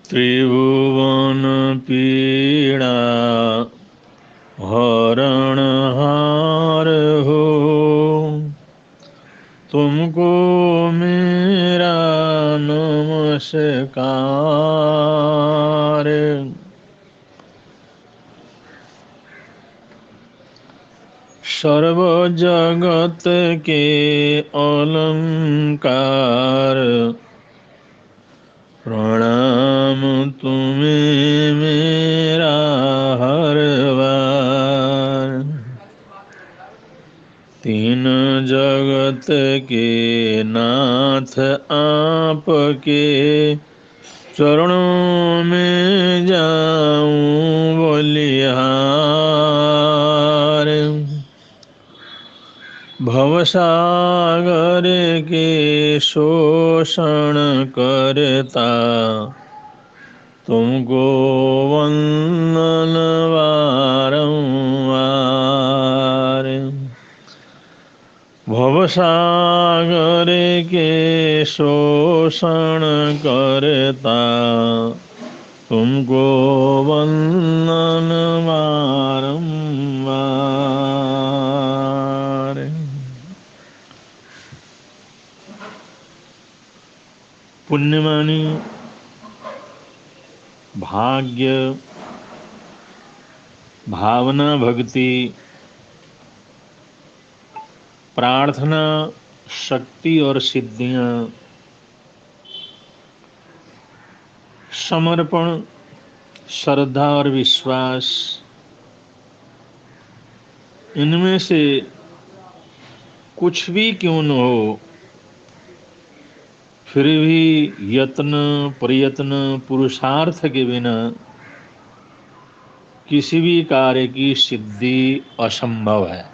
त्रिभुवन पीड़ा हरणहार हो, तुमको मेरा नमस्कार। सर्व जगत के अलंकार, प्रणाम तुम्हें मेरा हर बार। तीन जगत के नाथ आपके चरणों में जाऊं बलिहार। भवसागर के शोषण करता, तुमको वंदन बारंबार। भवसागर के शोषण करता, तुमको वंदन बारंबार। पुण्यमानी भाग्य, भावना, भक्ति, प्रार्थना, शक्ति और सिद्धियां, समर्पण, श्रद्धा और विश्वास, इनमें से कुछ भी क्यों न हो, फिर भी यत्न प्रयत्न पुरुषार्थ के बिना किसी भी कार्य की सिद्धि असंभव है।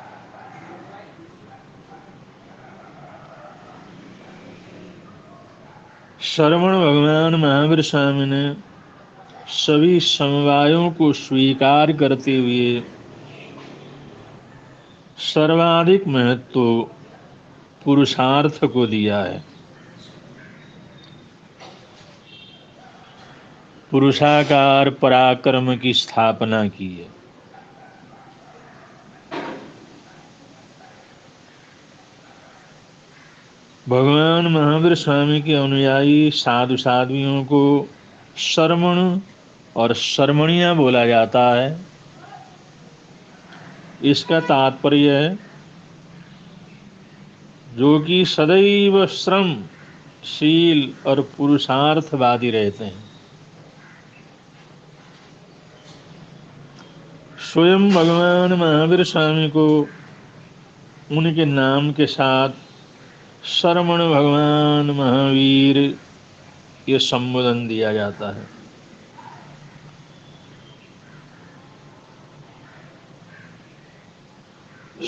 श्रवण भगवान महावीर स्वामी ने सभी समवायों को स्वीकार करते हुए सर्वाधिक महत्व पुरुषार्थ को दिया है। पुरुषाकार पराक्रम की स्थापना की है। भगवान महावीर स्वामी के अनुयायी साधु साध्वियों को श्रमण और श्रमणिया बोला जाता है। इसका तात्पर्य है जो कि सदैव श्रम शील और पुरुषार्थवादी रहते हैं। स्वयं भगवान महावीर स्वामी को उनके नाम के साथ श्रमण भगवान महावीर ये संबोधन दिया जाता है।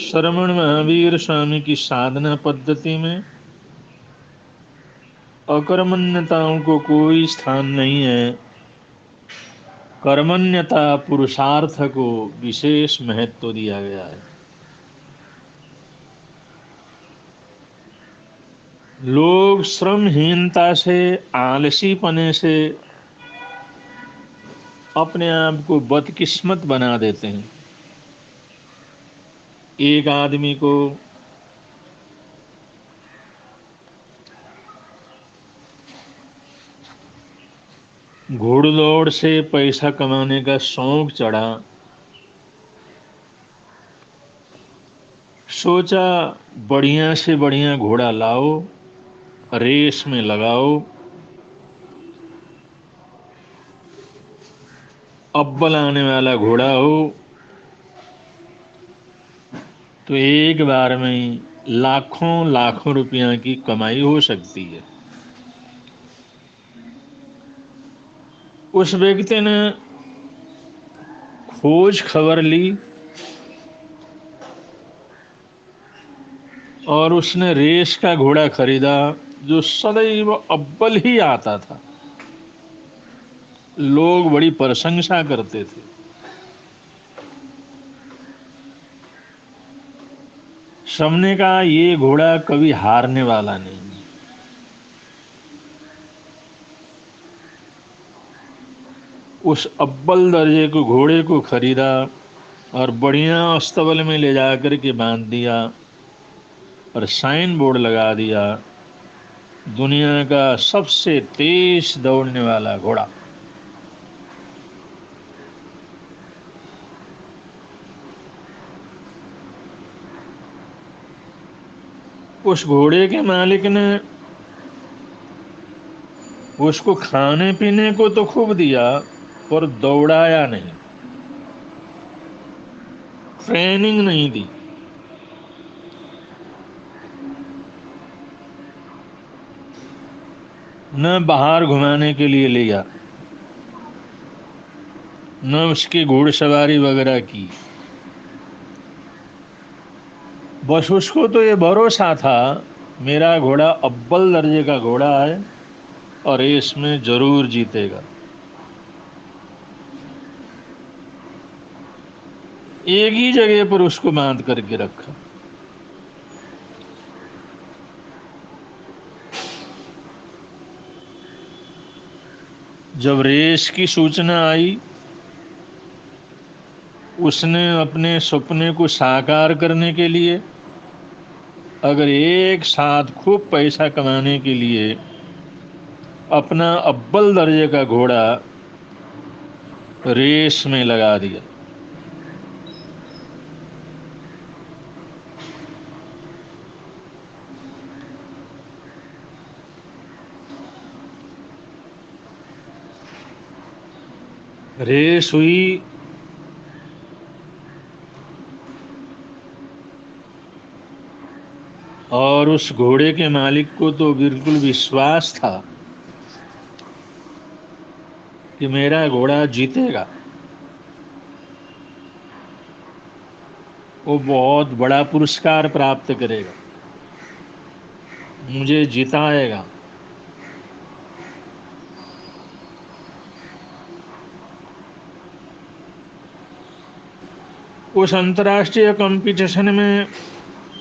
श्रमण महावीर स्वामी की साधना पद्धति में अकर्मण्यताओं को कोई स्थान नहीं है। कर्मण्यता पुरुषार्थ को विशेष महत्व दिया गया है। लोग श्रमहीनता से, आलसीपने से अपने आप को बदकिस्मत बना देते हैं। एक आदमी को घोड़दौड़ से पैसा कमाने का शौक चढ़ा, सोचा बढ़िया से बढ़िया घोड़ा लाओ, रेस में लगाओ, अव्वल आने वाला घोड़ा हो तो एक बार में लाखों लाखों रुपया की कमाई हो सकती है। उस व्यक्ति ने खोज खबर ली और उसने रेस का घोड़ा खरीदा जो सदैव अव्वल ही आता था। लोग बड़ी प्रशंसा करते थे। सबने कहा ये घोड़ा कभी हारने वाला नहीं। उस अव्वल दर्जे के घोड़े को खरीदा और बढ़िया अस्तबल में ले जाकर के बांध दिया और साइन बोर्ड लगा दिया, दुनिया का सबसे तेज दौड़ने वाला घोड़ा। उस घोड़े के मालिक ने उसको खाने पीने को तो खूब दिया पर दौड़ाया नहीं, ट्रेनिंग नहीं दी। न बाहर घुमाने के लिए ले गया, न उसकी घुड़सवारी वगैरह की। बस उसको तो ये भरोसा था मेरा घोड़ा अव्वल दर्जे का घोड़ा है और रेस में जरूर जीतेगा। एक ही जगह पर उसको बांध करके रखा। जब रेस की सूचना आई, उसने अपने सपने को साकार करने के लिए, अगर एक साथ खूब पैसा कमाने के लिए अपना अव्वल दर्जे का घोड़ा रेस में लगा दिया। रेस हुई, और उस घोड़े के मालिक को तो बिल्कुल विश्वास था कि मेरा घोड़ा जीतेगा, वो बहुत बड़ा पुरस्कार प्राप्त करेगा, मुझे जिताएगा। उस अंतर्राष्ट्रीय कंपटीशन में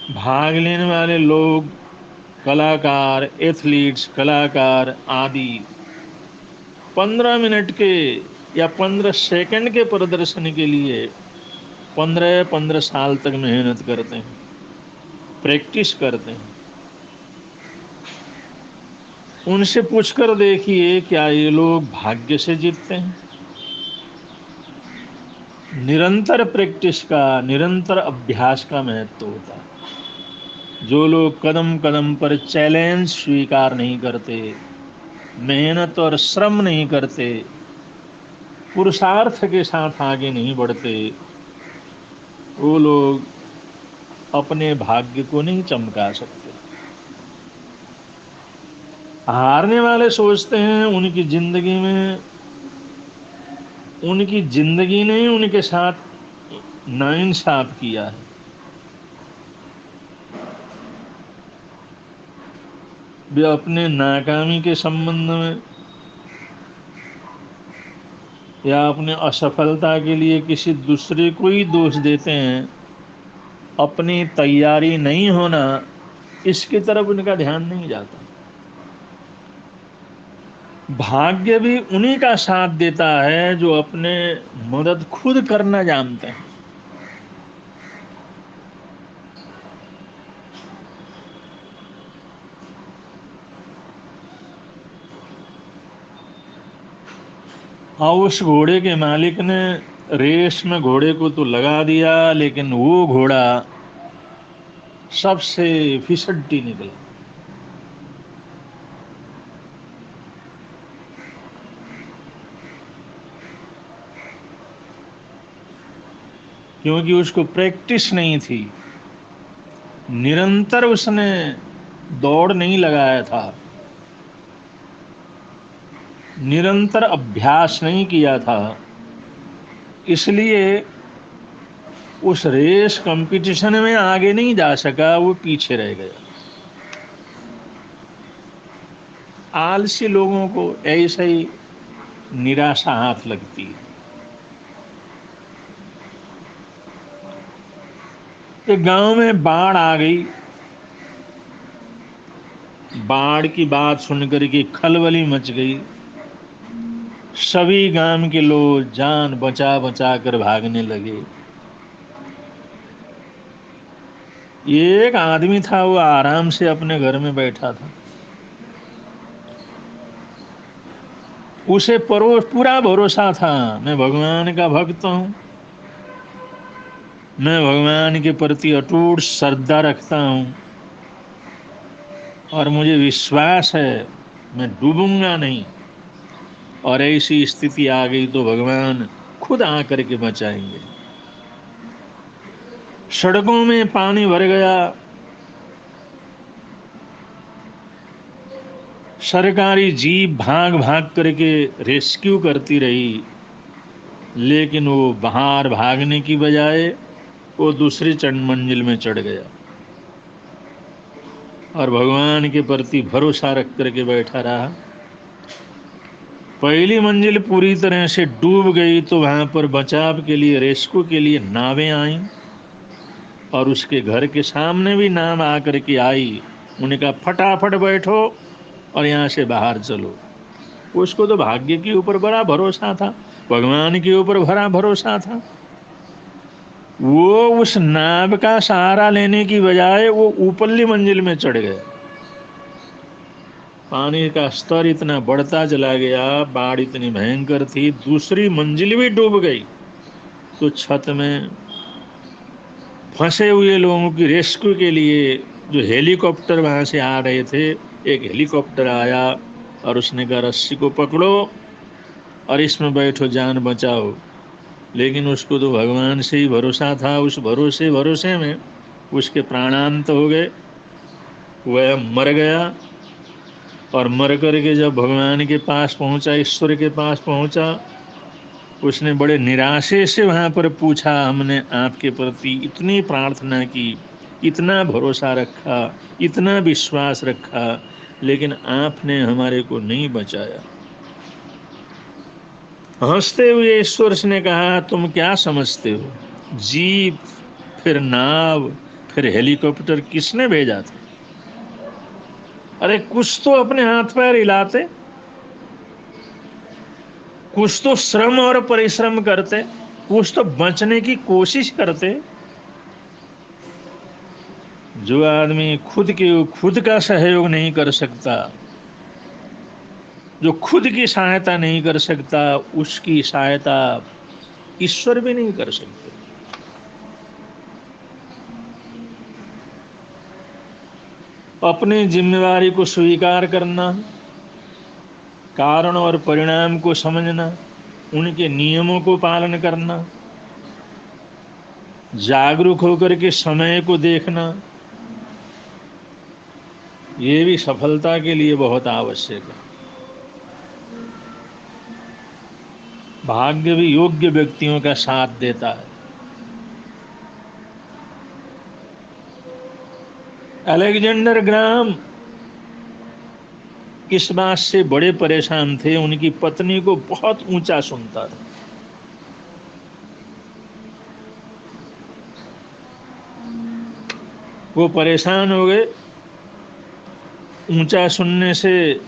भाग लेने वाले लोग, कलाकार, एथलीट्स, कलाकार आदि 15 मिनट के या 15 सेकंड के प्रदर्शन के लिए 15-15 साल तक मेहनत करते हैं, प्रैक्टिस करते हैं। उनसे पूछकर देखिए क्या ये लोग भाग्य से जीतते हैं? निरंतर प्रैक्टिस का, निरंतर अभ्यास का महत्व होता है। जो लोग कदम कदम पर चैलेंज स्वीकार नहीं करते, मेहनत और श्रम नहीं करते, पुरुषार्थ के साथ आगे नहीं बढ़ते, वो लोग अपने भाग्य को नहीं चमका सकते। हारने वाले सोचते हैं उनकी जिंदगी ने ही उनके साथ नाइंसाफ किया है। वे अपने नाकामी के संबंध में या अपने असफलता के लिए किसी दूसरे को ही दोष देते हैं। अपनी तैयारी नहीं होना, इसकी तरफ उनका ध्यान नहीं जाता। भाग्य भी उन्हीं का साथ देता है जो अपने मदद खुद करना जानते हैं। हाँ, उस घोड़े के मालिक ने रेस में घोड़े को तो लगा दिया, लेकिन वो घोड़ा सबसे फिसड्डी निकला। क्योंकि उसको प्रैक्टिस नहीं थी, निरंतर उसने दौड़ नहीं लगाया था, निरंतर अभ्यास नहीं किया था, इसलिए उस रेस कंपटीशन में आगे नहीं जा सका, वो पीछे रह गया। आलसी लोगों को ऐसे ही निराशा हाथ लगती है। एक गांव में बाढ़ आ गई। बाढ़ की बात सुनकर के खलबली मच गई। सभी गांव के लोग जान बचा बचा कर भागने लगे। एक आदमी था, वो आराम से अपने घर में बैठा था। उसे पूरा भरोसा था, मैं भगवान का भक्त हूँ, मैं भगवान के प्रति अटूट श्रद्धा रखता हूँ और मुझे विश्वास है मैं डूबूंगा नहीं, और ऐसी स्थिति आ गई तो भगवान खुद आकर के बचाएंगे। सड़कों में पानी भर गया, सरकारी जीप भाग भाग करके रेस्क्यू करती रही, लेकिन वो बाहर भागने की बजाय वो दूसरी मंजिल में चढ़ गया और भगवान के प्रति भरोसा रख करके बैठा रहा। पहली मंजिल पूरी तरह से डूब गई तो वहां पर बचाव के लिए, रेस्क्यू के लिए नावें आईं और उसके घर के सामने भी नाव आकर के आई। उन्होंने कहा फटाफट बैठो और यहाँ से बाहर चलो। उसको तो भाग्य के ऊपर बड़ा भरोसा था, भगवान के ऊपर बड़ा भरोसा था। वो उस नाव का सहारा लेने की बजाय वो ऊपरली मंजिल में चढ़ गए। पानी का स्तर इतना बढ़ता चला गया, बाढ़ इतनी भयंकर थी, दूसरी मंजिल भी डूब गई। तो छत में फंसे हुए लोगों की रेस्क्यू के लिए जो हेलीकॉप्टर वहां से आ रहे थे, एक हेलीकॉप्टर आया और उसने कहा रस्सी को पकड़ो और इसमें बैठो, जान बचाओ। लेकिन उसको तो भगवान से ही भरोसा था। उस भरोसे में उसके प्राणांत हो गए, वह मर गया। और मर करके जब भगवान के पास पहुंचा, ईश्वर के पास पहुंचा, उसने बड़े निराशे से वहां पर पूछा, हमने आपके प्रति इतनी प्रार्थना की, इतना भरोसा रखा, इतना विश्वास रखा, लेकिन आपने हमारे को नहीं बचाया। हंसते हुए ईश्वर ने कहा, तुम क्या समझते हो, जीप, फिर नाव, फिर हेलीकॉप्टर किसने भेजा था? अरे कुछ तो अपने हाथ पैर हिलाते, कुछ तो श्रम और परिश्रम करते, कुछ तो बचने की कोशिश करते। जो आदमी खुद का सहयोग नहीं कर सकता, जो खुद की सहायता नहीं कर सकता, उसकी सहायता ईश्वर भी नहीं कर सकते। अपनी जिम्मेवारी को स्वीकार करना, कारण और परिणाम को समझना, उनके नियमों को पालन करना, जागरूक होकर के समय को देखना, ये भी सफलता के लिए बहुत आवश्यक है। भाग्य भी योग्य व्यक्तियों का साथ देता है। अलेक्जेंडर ग्राम इस बात से बड़े परेशान थे, उनकी पत्नी को बहुत ऊंचा सुनता था। वो परेशान हो गए ऊंचा सुनने से।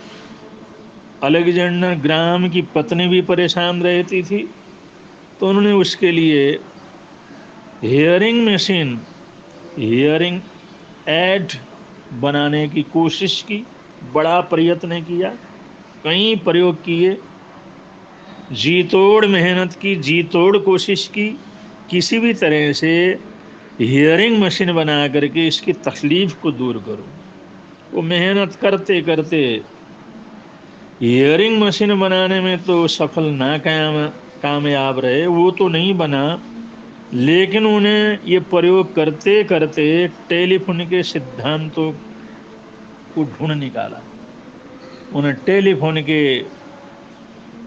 अलेक्जेंडर ग्राम की पत्नी भी परेशान रहती थी, तो उन्होंने उसके लिए हियरिंग एड बनाने की कोशिश की, बड़ा प्रयत्न किया, कई प्रयोग किए, जी तोड़ मेहनत की, जी तोड़ कोशिश की, किसी भी तरह से हियरिंग मशीन बना करके इसकी तकलीफ को दूर करो। वो मेहनत करते करते हियरिंग मशीन बनाने में तो सफल ना कामयाब रहे, वो तो नहीं बना, लेकिन उन्हें ये प्रयोग करते करते टेलीफोन के सिद्धांतों को ढूंढ निकाला। उन्हें टेलीफोन के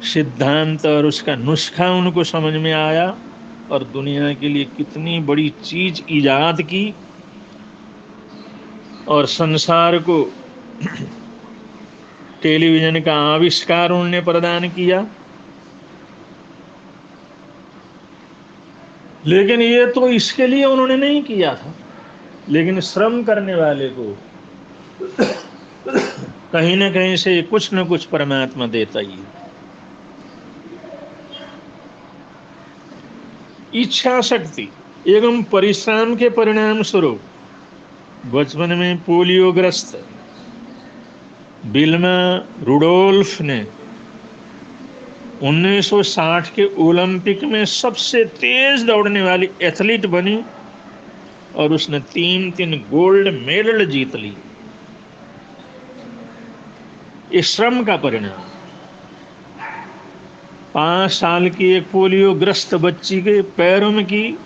सिद्धांत और उसका नुस्खा उनको समझ में आया और दुनिया के लिए कितनी बड़ी चीज इजाद की और संसार को टेलीविजन का आविष्कार उन्होंने प्रदान किया। लेकिन ये तो इसके लिए उन्होंने नहीं किया था, लेकिन श्रम करने वाले को कहीं न कहीं से कुछ न कुछ परमात्मा देता ही है। इच्छा शक्ति एवं परिश्रम के परिणाम स्वरूप बचपन में पोलियोग्रस्त विल्मा रुडोल्फ ने 1960 के ओलंपिक में सबसे तेज दौड़ने वाली एथलीट बनी और उसने 3 गोल्ड मेडल जीत ली। इस श्रम का परिणाम 5 साल की एक पोलियोग्रस्त बच्ची के पैरों में की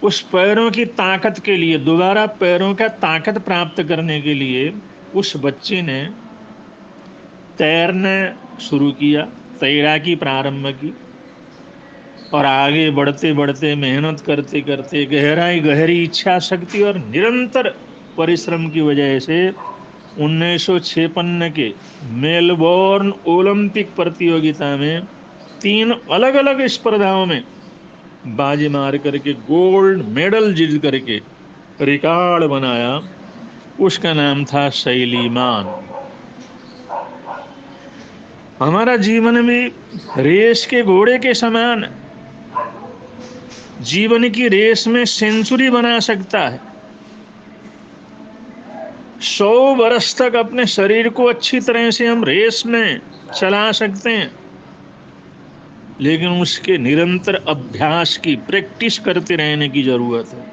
उस पैरों की ताकत के लिए, दोबारा पैरों का ताकत प्राप्त करने के लिए उस बच्चे ने तैरना शुरू किया, तैराकी प्रारंभ की और आगे बढ़ते बढ़ते मेहनत करते करते गहरी इच्छा शक्ति और निरंतर परिश्रम की वजह से 1956 के मेलबोर्न ओलंपिक प्रतियोगिता में 3 अलग अलग स्पर्धाओं में बाजी मार करके गोल्ड मेडल जीत करके रिकॉर्ड बनाया। उसका नाम था शैली मान। हमारा जीवन भी रेस के घोड़े के समान, जीवन की रेस में सेंचुरी बना सकता है। 100 वर्ष तक अपने शरीर को अच्छी तरह से हम रेस में चला सकते हैं, लेकिन उसके निरंतर अभ्यास की, प्रैक्टिस करते रहने की जरूरत है,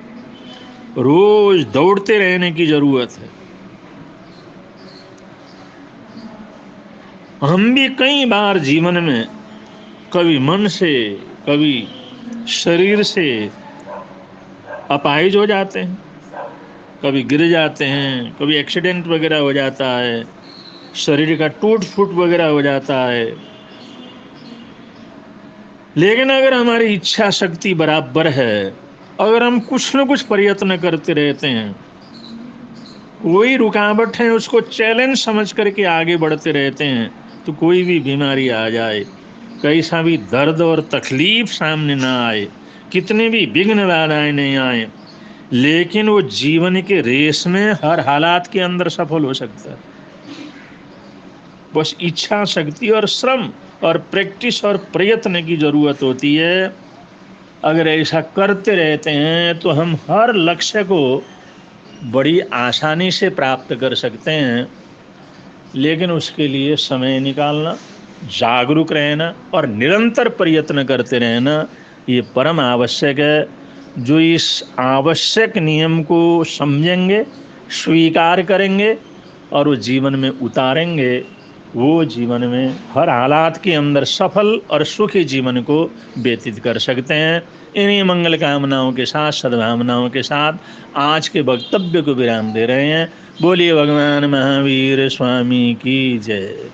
रोज दौड़ते रहने की जरूरत है। हम भी कई बार जीवन में कभी मन से, कभी शरीर से अपाहिज हो जाते हैं, कभी गिर जाते हैं, कभी एक्सीडेंट वगैरह हो जाता है, शरीर का टूट फूट वगैरह हो जाता है। लेकिन अगर हमारी इच्छा शक्ति बराबर है, अगर हम कुछ न कुछ प्रयत्न करते रहते हैं, कोई रुकावट है उसको चैलेंज समझ करके आगे बढ़ते रहते हैं, तो कोई भी बीमारी आ जाए, कैसा भी दर्द और तकलीफ सामने ना आए, कितने भी विघ्न बाधाएं नहीं आए, लेकिन वो जीवन के रेस में हर हालात के अंदर सफल हो सकता है। बस इच्छा शक्ति और श्रम और प्रैक्टिस और प्रयत्न की जरूरत होती है। अगर ऐसा करते रहते हैं तो हम हर लक्ष्य को बड़ी आसानी से प्राप्त कर सकते हैं, लेकिन उसके लिए समय निकालना, जागरूक रहना और निरंतर प्रयत्न करते रहना ये परम आवश्यक है। जो इस आवश्यक नियम को समझेंगे, स्वीकार करेंगे और वो जीवन में उतारेंगे, वो जीवन में हर हालात के अंदर सफल और सुखी जीवन को व्यतीत कर सकते हैं। इन्हीं मंगल कामनाओं के साथ, सद्भावनाओं के साथ आज के वक्तव्य को विराम दे रहे हैं। बोलिए भगवान महावीर स्वामी की जय।